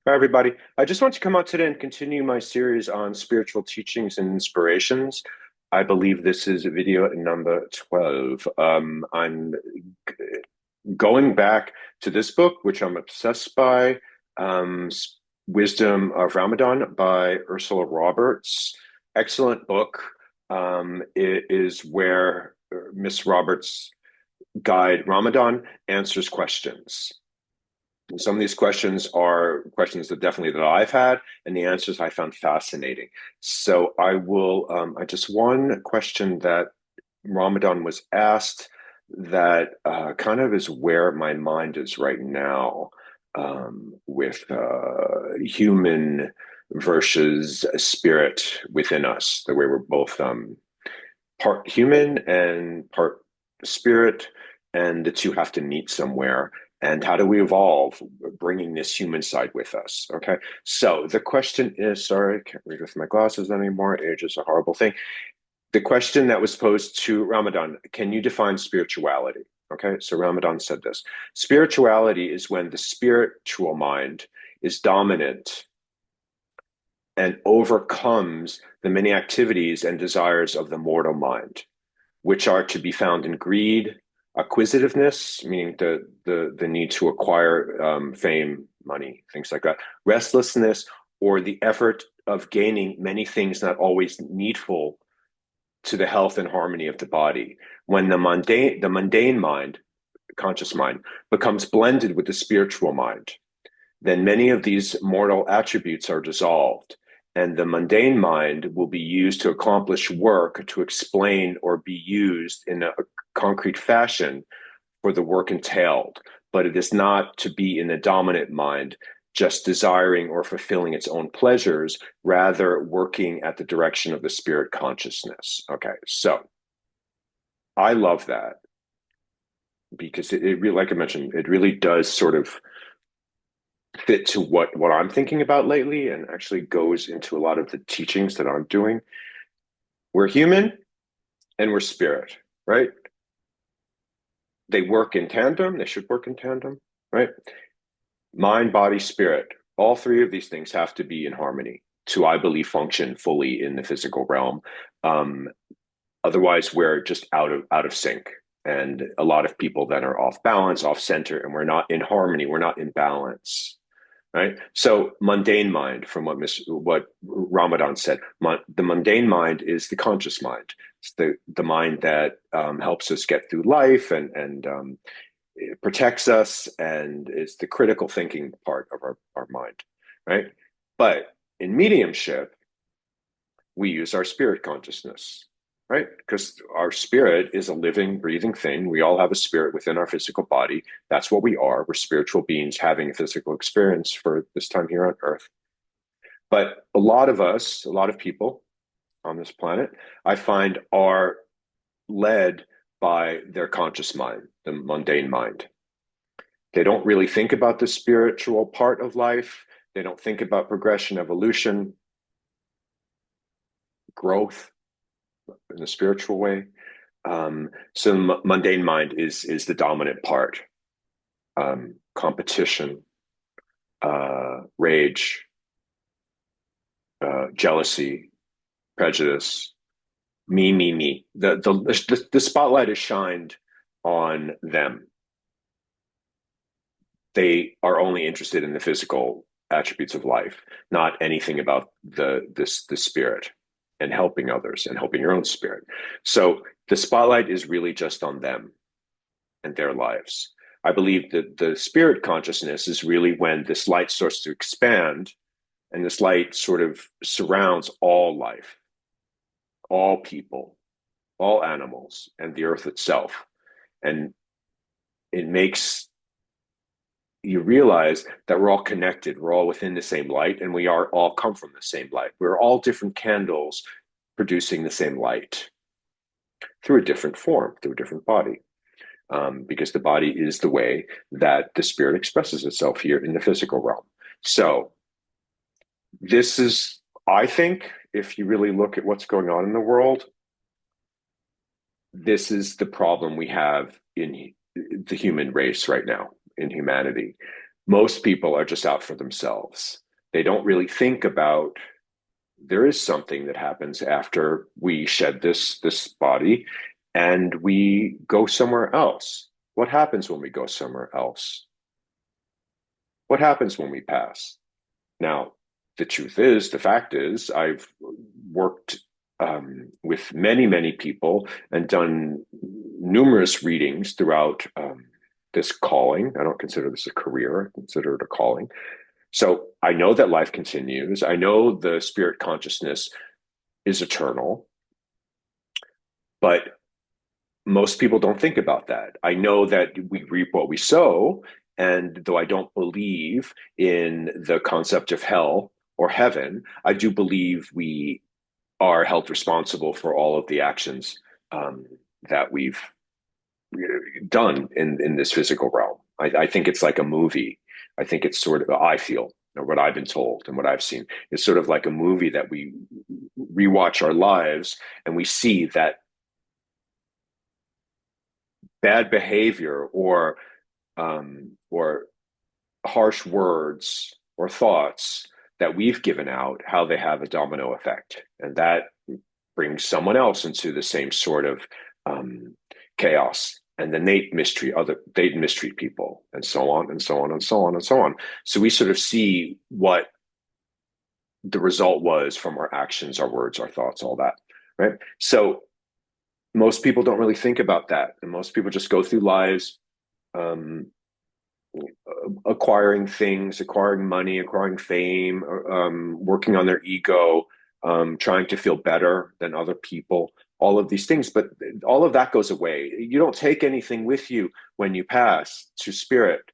Hi, everybody. I just want to come out today and continue my series on spiritual teachings and inspirations. I believe this is video number 12. I'm going back to this book, which I'm obsessed by, Wisdom of Ramadan by Ursula Roberts. Excellent book. It is where Miss Roberts' guide Ramadan answers questions. Some of these questions are questions that I've had, and the answers I found fascinating. So I just one question that Ramadan was asked that kind of is where my mind is right now, with human versus spirit within us, the way we're both part human and part spirit, and the two have to meet somewhere. And how do we evolve, bringing this human side with us? Okay. So the question is, sorry, I can't read with my glasses anymore. Age is a horrible thing. The question that was posed to Ramadan: can you define spirituality? Okay. So Ramadan said this: spirituality is when the spiritual mind is dominant and overcomes the many activities and desires of the mortal mind, which are to be found in greed, acquisitiveness, meaning the need to acquire fame, money, things like that, restlessness, or the effort of gaining many things not always needful to the health and harmony of the body. When the mundane mind, conscious mind, becomes blended with the spiritual mind, then many of these mortal attributes are dissolved, and the mundane mind will be used to accomplish work, to explain or be used in a concrete fashion for the work entailed. But it is not to be in the dominant mind, just desiring or fulfilling its own pleasures, rather working at the direction of the spirit consciousness. Okay, so I love that because it really, like I mentioned, it really does sort of fit to what I'm thinking about lately, and actually goes into a lot of the teachings that I'm doing. We're human and we're spirit, right? They work in tandem. They should work in tandem, right? Mind, body, spirit. All three of these things have to be in harmony to, I believe, function fully in the physical realm. Um, Otherwise, we're just out of sync, and a lot of people then are off balance, off center, and we're not in harmony. We're not in balance. Right. So mundane mind, from what Ramadan said, the mundane mind is the conscious mind. It's the mind that helps us get through life, and it protects us, and it's the critical thinking part of our mind. Right. But in mediumship, we use our spirit consciousness, right? Because our spirit is a living, breathing thing. We all have a spirit within our physical body. That's what we are. We're spiritual beings having a physical experience for this time here on Earth. But a lot of us, a lot of people on this planet, I find, are led by their conscious mind, the mundane mind. They don't really think about the spiritual part of life. They don't think about progression, evolution, growth in the spiritual way. So mundane mind is the dominant part. Competition, rage, jealousy, prejudice, me. The spotlight is shined on them. They are only interested in the physical attributes of life, not anything about the spirit and helping others and helping your own spirit. So the spotlight is really just on them and their lives. I believe that the spirit consciousness is really when this light starts to expand, and this light sort of surrounds all life, all people, all animals, and the earth itself. And it makes you realize that we're all connected, we're all within the same light, and we are all come from the same light. We're all different candles producing the same light through a different form, through a different body. Because the body is the way that the spirit expresses itself here in the physical realm. So this is, I think, if you really look at what's going on in the world, this is the problem we have in the human race right now, in humanity. Most people are just out for themselves. They don't really think about there is something that happens after we shed this body and we go somewhere else. What happens when we go somewhere else? What happens when we pass? Now, the truth is, the fact is, I've worked with many people and done numerous readings throughout this calling. I don't consider this a career, I consider it a calling. So I know that life continues. I know the spirit consciousness is eternal, but most people don't think about that. I know that we reap what we sow. And though I don't believe in the concept of hell or heaven, I do believe we are held responsible for all of the actions um, that we've done in this physical realm. I think it's like a movie. I think it's sort of, I feel, or what I've been told and what I've seen, is sort of like a movie that we rewatch our lives and we see that bad behavior or harsh words or thoughts that we've given out, how they have a domino effect, and that brings someone else into the same sort of chaos, and then they mistreat people, and so on and so on and so on and so on. So we sort of see what the result was from our actions, our words, our thoughts, all that, right? So most people don't really think about that, and most people just go through lives um, acquiring things, acquiring money, acquiring fame, working on their ego, trying to feel better than other people, all of these things. But all of that goes away. You don't take anything with you when you pass to spirit,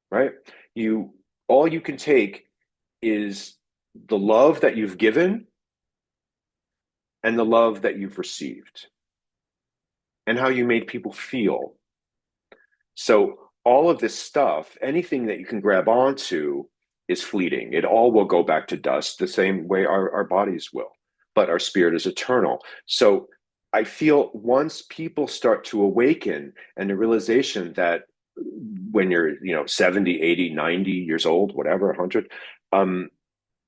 right? You all you can take is the love that you've given and the love that you've received and how you made people feel. So all of this stuff, anything that you can grab onto is fleeting. It all will go back to dust the same way our bodies will, but our spirit is eternal. So I feel once people start to awaken and the realization that when you're, 70, 80, 90 years old, whatever, 100,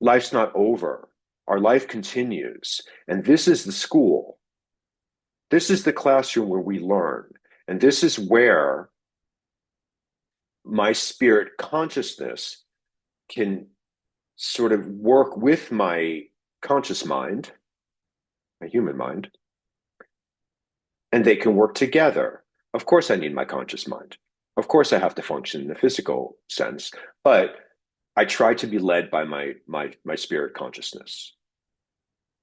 life's not over. Our life continues. And this is the school. This is the classroom where we learn. And this is where my spirit consciousness can sort of work with my conscious mind, my human mind, and they can work together. Of course, I need my conscious mind. Of course, I have to function in the physical sense, but I try to be led by my spirit consciousness.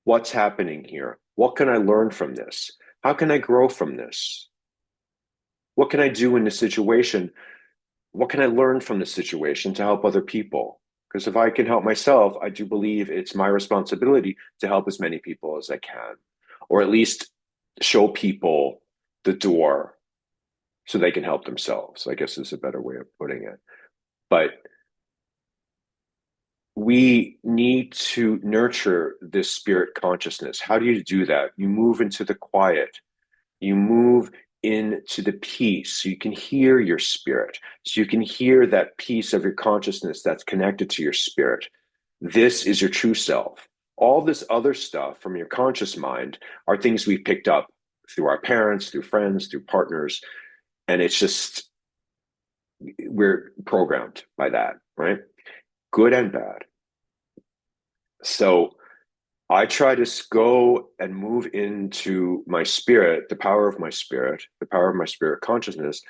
What's happening here? What can I learn from this? How can I grow from this? What can I do in this situation? What can I learn from this situation to help other people? Because if I can help myself, I do believe it's my responsibility to help as many people as I can, or at least show people the door so they can help themselves, I guess is a better way of putting it. But we need to nurture this spirit consciousness. How do you do that? You move into the quiet. You move into the peace so you can hear your spirit, so you can hear that piece of your consciousness that's connected to your spirit. This is your true self. All this other stuff from your conscious mind are things we picked up through our parents, through friends, through partners. And it's just, we're programmed by that, right? Good and bad. So I try to go and move into my spirit, the power of my spirit, the power of my spirit consciousness,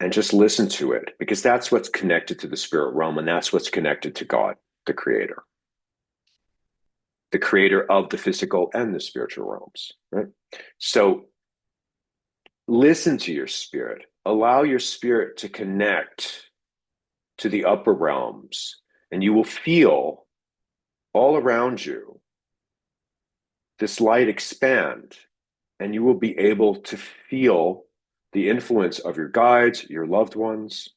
and just listen to it because that's what's connected to the spirit realm and that's what's connected to God, the creator of the physical and the spiritual realms, right? So listen to your spirit, allow your spirit to connect to the upper realms, and you will feel all around you this light expand, and you will be able to feel the influence of your guides, your loved ones,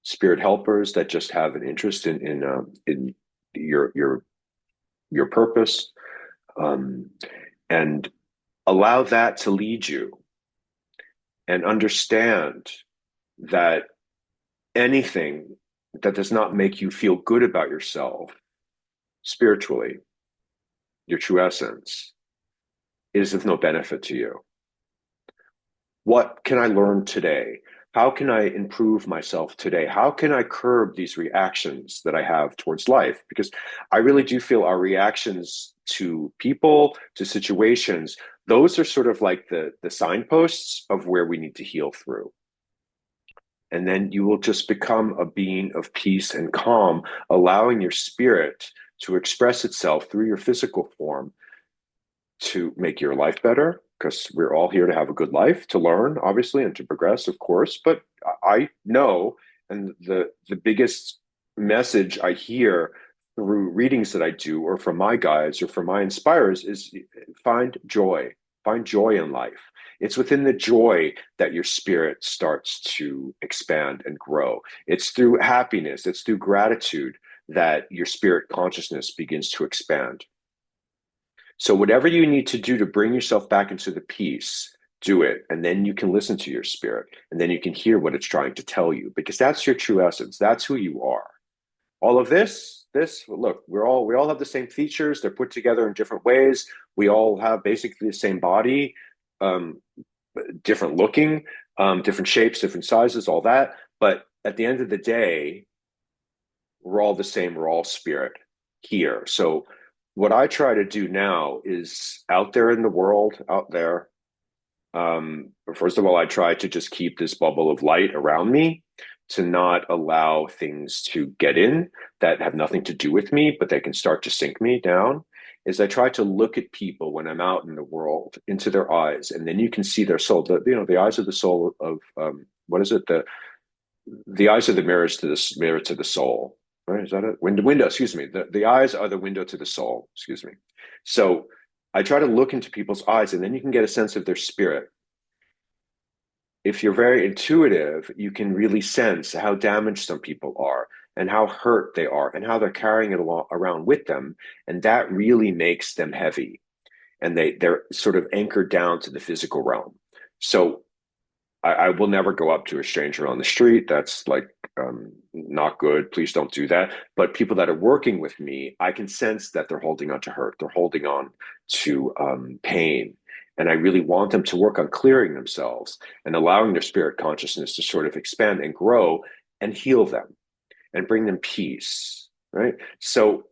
spirit helpers that just have an interest in your purpose, and allow that to lead you and understand that anything that does not make you feel good about yourself spiritually, your true essence, is of no benefit to you. What can I learn today? How can I improve myself today? How can I curb these reactions that I have towards life? Because I really do feel our reactions to people, to situations, those are sort of like the signposts of where we need to heal through. And then you will just become a being of peace and calm, allowing your spirit to express itself through your physical form to make your life better, because we're all here to have a good life, to learn, obviously, and to progress, of course. But I know, and the biggest message I hear through readings that I do, or from my guides, or from my inspirers, is find joy. Find joy in life. It's within the joy that your spirit starts to expand and grow. It's through happiness, it's through gratitude that your spirit consciousness begins to expand. So whatever you need to do to bring yourself back into the peace, do it. And then you can listen to your spirit, and then you can hear what it's trying to tell you, because that's your true essence. That's who you are. All of this, look, we all have the same features. They're put together in different ways. We all have basically the same body, um, different looking, different shapes, different sizes, all that. But at the end of the day, we're all the same. We're all spirit here. So what I try to do now is out there in the world, out there. First of all, I try to just keep this bubble of light around me, to not allow things to get in that have nothing to do with me, but they can start to sink me down. Is I try to look at people when I'm out in the world into their eyes, and then you can see their soul. The eyes of the soul of what is it? The eyes are the mirrors to this mirror to the soul. Right? Is that it? Window, excuse me. The eyes are the window to the soul. Excuse me. So I try to look into people's eyes, and then you can get a sense of their spirit. If you're very intuitive, you can really sense how damaged some people are, and how hurt they are, and how they're carrying it around with them. And that really makes them heavy, and they're sort of anchored down to the physical realm. So I will never go up to a stranger on the street. That's like not good. Please don't do that. But people that are working with me, I can sense that they're holding on to hurt. They're holding on to pain. And I really want them to work on clearing themselves and allowing their spirit consciousness to sort of expand and grow and heal them and bring them peace. Right. So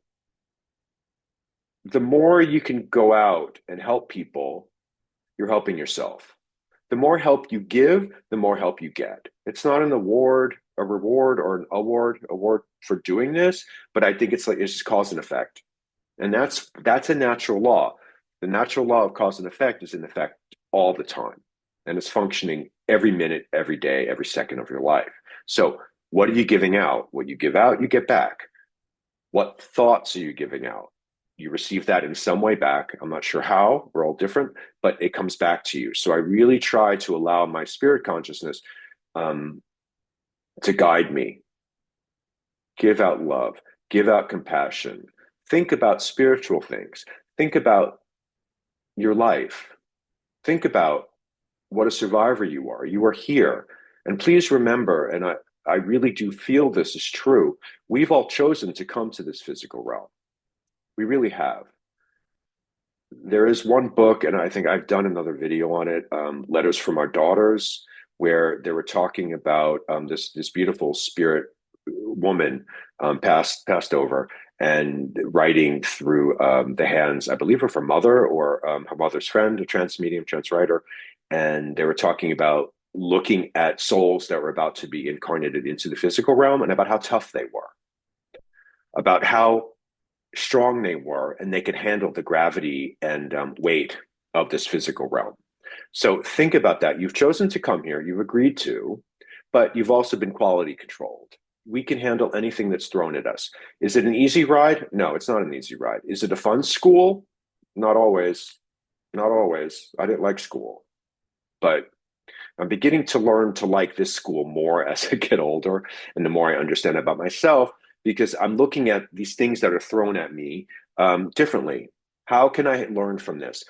the more you can go out and help people, you're helping yourself. The more help you give, the more help you get. It's not an award, a reward, or an award for doing this, but I think it's just cause and effect. And that's a natural law. The natural law of cause and effect is in effect all the time. And it's functioning every minute, every day, every second of your life. So what are you giving out? What you give out, you get back. What thoughts are you giving out? You receive that in some way back. I'm not sure how, we're all different, but it comes back to you. So I really try to allow my spirit consciousness um, to guide me. Give out love, give out compassion, think about spiritual things, think about your life, think about what a survivor you are. You are here. And please remember, and I really do feel this is true, we've all chosen to come to this physical realm. We really have. There is one book, and I think I've done another video on it, Letters from Our Daughters, where they were talking about this beautiful spirit woman passed over, and writing through the hands, I believe, of her mother or her mother's friend, a trance medium, trance writer, and they were talking about looking at souls that were about to be incarnated into the physical realm, and about how tough they were, about how strong they were, and they could handle the gravity and weight of this physical realm. So think about that. You've chosen to come here, you've agreed to, but you've also been quality controlled. We can handle anything that's thrown at us. Is it an easy ride? No, it's not an easy ride. Is it a fun school? Not always. Not always. I didn't like school, but I'm beginning to learn to like this school more as I get older, and the more I understand about myself, because I'm looking at these things that are thrown at me differently. How can I learn from this?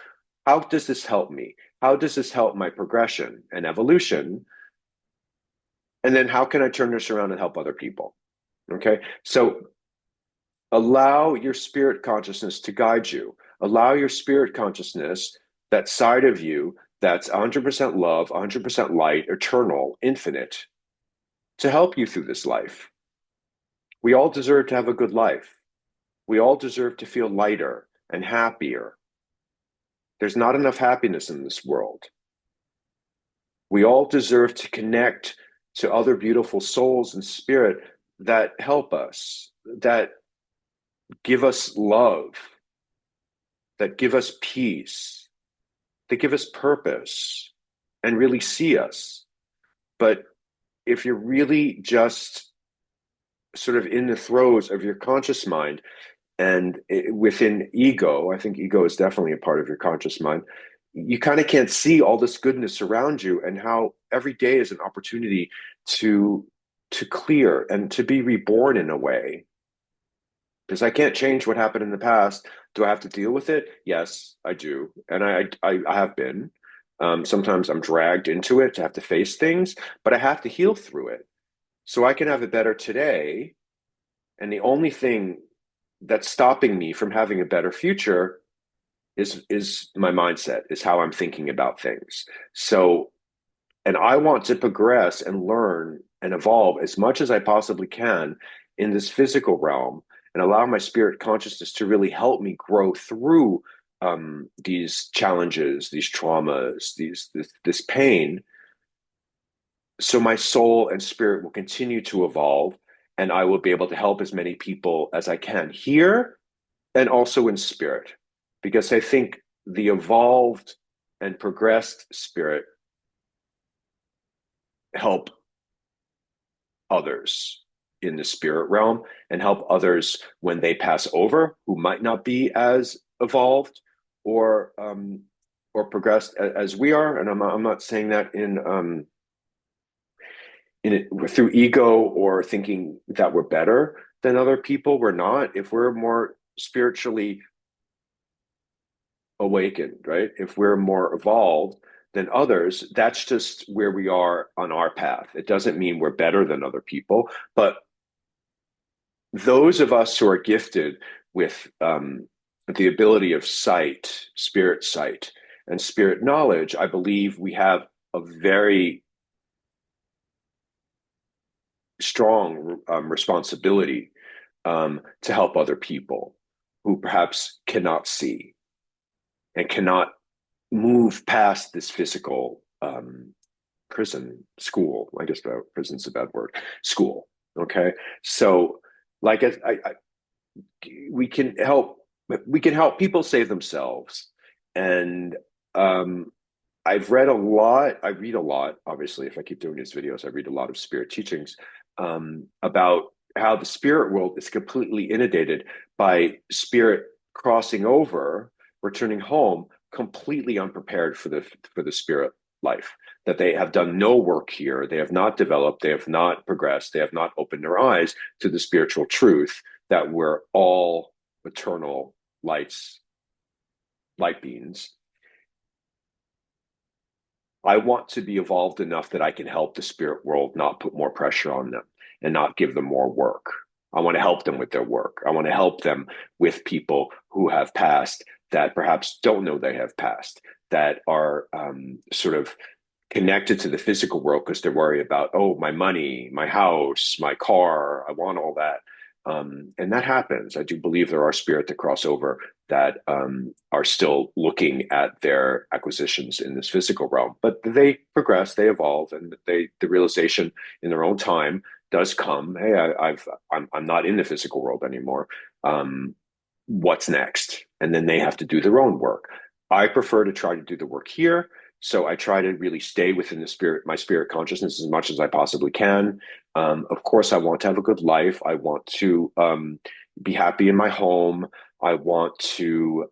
How does this help me? How does this help my progression and evolution? And then how can I turn this around and help other people? Okay. So allow your spirit consciousness to guide you. Allow your spirit consciousness, that side of you that's 100% love, 100% light, eternal, infinite, to help you through this life. We all deserve to have a good life. We all deserve to feel lighter and happier. There's not enough happiness in this world. We all deserve to connect to other beautiful souls and spirit that help us, that give us love, that give us peace, that give us purpose and really see us. But if you're really just sort of in the throes of your conscious mind and within ego, I think ego is definitely a part of your conscious mind. You kind of can't see all this goodness around you and how every day is an opportunity to to clear and to be reborn in a way, because I can't change what happened in the past. Do I have to deal with it? Yes, I do, and I have been. Sometimes I'm dragged into it to have to face things, but I have to heal through it so I can have it better today. And the only thing that's stopping me from having a better future is my mindset, is how I'm thinking about things. So, and I want to progress and learn and evolve as much as I possibly can in this physical realm and allow my spirit consciousness to really help me grow through these challenges, these traumas, this pain. So my soul and spirit will continue to evolve, and I will be able to help as many people as I can here and also in spirit, because I think the evolved and progressed spirit help others in the spirit realm and help others when they pass over who might not be as evolved or progressed as we are. And I'm not saying that in it through ego or thinking that we're better than other people. We're not. If we're more spiritually awakened, right? If we're more evolved than others, that's just where we are on our path. It doesn't mean we're better than other people, but those of us who are gifted with the ability of sight, and spirit knowledge, I believe we have a very strong responsibility to help other people who perhaps cannot see and cannot move past this physical prison school. I guess prison's a bad word. School. Okay, so like we can help. We can help people save themselves, and um, I've read a lot. I read a lot. Obviously, if I keep doing these videos, I read a lot of spirit teachings about how the spirit world is completely inundated by spirit crossing over, returning home, completely unprepared for the spirit life. That they have done no work here. They have not developed. They have not progressed. They have not opened their eyes to the spiritual truth that we're all eternal lights, light beings. I want to be evolved enough that I can help the spirit world not put more pressure on them and not give them more work. I want to help them with their work. I want to help them with people who have passed that perhaps don't know they have passed, that are sort of connected to the physical world because they're worried about, oh, my money, my house, my car, I want all that. And that happens. I do believe there are spirits that cross over that are still looking at their acquisitions in this physical realm, but they progress, they evolve, and the realization in their own time does come. Hey, I'm not in the physical world anymore. What's next? And then they have to do their own work. I prefer to try to do the work here. So I try to really stay within the spirit, my spirit consciousness, as much as I possibly can. Of course, I want to have a good life. I want to be happy in my home. I want to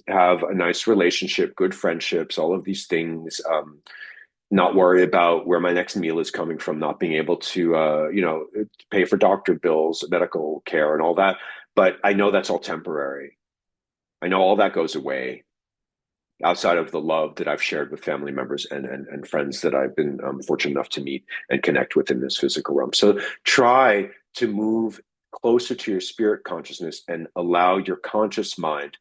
have a nice relationship, good friendships, all of these things. Not worry about where my next meal is coming from, not being able to, pay for doctor bills, medical care, and all that. But I know that's all temporary. I know all that goes away. outside of the love that I've shared with family members and friends that I've been fortunate enough to meet and connect with in this physical realm. So try to move closer to your spirit consciousness and allow your conscious mind,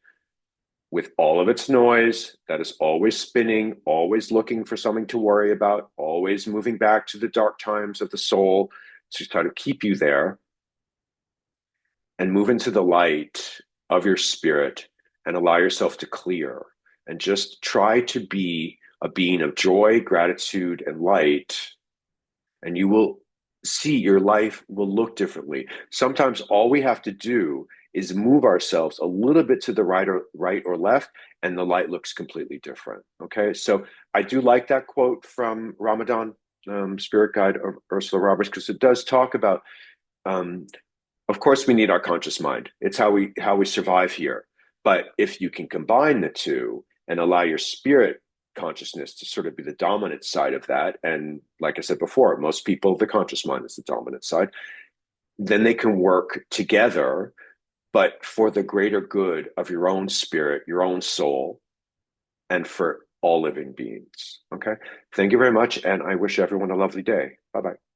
with all of its noise that is always spinning, always looking for something to worry about, always moving back to the dark times of the soul to try to keep you there, and move into the light of your spirit and allow yourself to clear and just try to be a being of joy, gratitude, and light. And you will see your life will look differently. Sometimes all we have to do is move ourselves a little bit to the right or left, and the light looks completely different. Okay, so I do like that quote from Ramadan, spirit guide of Ursula Roberts, because it does talk about um, of course we need our conscious mind. It's how we survive here. But if you can combine the two and allow your spirit consciousness to sort of be the dominant side of that, and like I said before, most people, the conscious mind is the dominant side, then they can work together, but for the greater good of your own spirit, your own soul, and for all living beings. Okay. Thank you very much. And I wish everyone a lovely day. Bye bye.